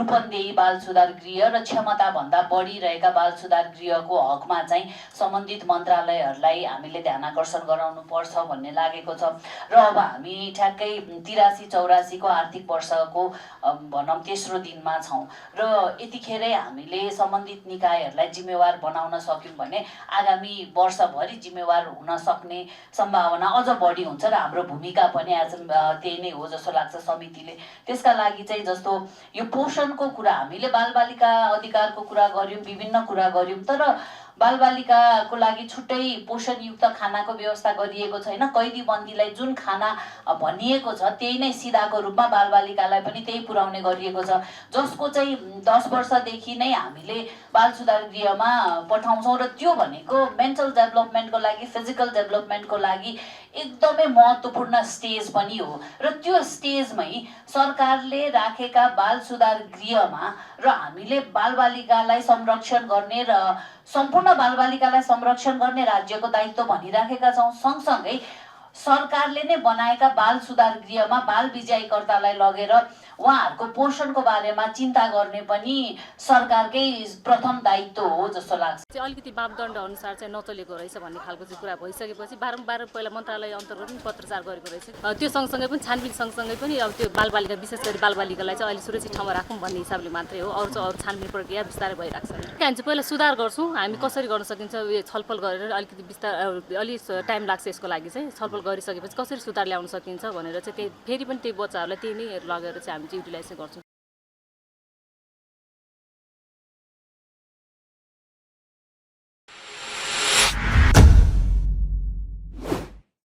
रूपन्देही बाल सुधार गृह र क्षमताभन्दा बढी रहेका बाल सुधार गृहको हकमा चाहिँ सम्बन्धित मन्त्रालयहरूलाई हामीले ध्यानाकर्षण गराउनु पर्छ भन्ने लागेको छ। र अब हामी ठ्याक्कै 83-84 को आर्थिक वर्षको भनौँ तेस्रो दिनमा छौँ र यतिखेरै हामीले सम्बन्धित निकायहरूलाई जिम्मेवार बनाउन सक्यौँ भने आगामी वर्षभरि जिम्मेवार हुन सक्ने सम्भावना अझ बढी हुन्छ र हाम्रो भूमिका पनि आज त्यही नै हो जस्तो लाग्छ समितिले। त्यसका लागि चाहिँ जस्तो यो पोषणको कुरा हामीले बालबालिका अधिकारको कुरा गर्यौँ, विभिन्न कुरा गर्यौँ, तर बालबालिकाको लागि छुट्टै पोषणयुक्त खानाको व्यवस्था गरिएको छैन। कैदी बन्दीलाई जुन खाना भनिएको छ त्यही नै सिधाको रूपमा बालबालिकालाई पनि त्यही पुर्याउने गरिएको छ, जसको चाहिँ 10 वर्षदेखि नै हामीले बाल सुधार गृहमा पठाउँछौँ र त्यो भनेको मेन्टल डेभलपमेन्टको लागि, फिजिकल डेभलपमेन्टको लागि एकदमै महत्त्वपूर्ण स्टेज पनि हो। र त्यो स्टेजमै सरकारले राखेका बाल सुधार गृहमा र हामीले बालबालिकालाई संरक्षण गर्ने र सम्पूर्ण बालबालिकालाई संरक्षण गर्ने राज्यको दायित्व भनिराखेका छौँ। सँगसँगै सरकारले नै बनाएका बाल सुधार गृहमा बाल बिजाइकर्तालाई लगेर उहाँहरूको पोषणको बारेमा चिन्ता गर्ने पनि सरकारकै प्रथम दायित्व हो जस्तो लाग्छ। अलिकति मापदण्ड अनुसार चाहिँ नचलेको रहेछ भन्ने खालको चाहिँ कुरा भइसकेपछि बारम्बार पहिला मन्त्रालय अन्तर्गत पनि पत्रचार गरेको रहेछ। त्यो सँगसँगै पनि छानबिन सँगसँगै पनि अब त्यो बालबालिका विशेष गरी बालबालिकालाई चाहिँ अहिले सुरक्षित ठाउँमा राखौँ भन्ने हिसाबले मात्रै हो। अरू चाहिँ अरू छानबिन प्रक्रिया बिस्तारै भइरहेको छ। हामी चाहिँ पहिला सुधार गर्छौँ, हामी कसरी गर्न सकिन्छ यो छलफल गरेर अलिकति अलिक टाइम लाग्छ यसको लागि चाहिँ। छलफल गरिसकेपछि कसरी सुधार ल्याउन सकिन्छ भनेर चाहिँ फेरि पनि त्यो बच्चाहरूलाई त्यही नै लगेर चाहिँ हामी चाहिँ युटिलाइज गर्छौँ।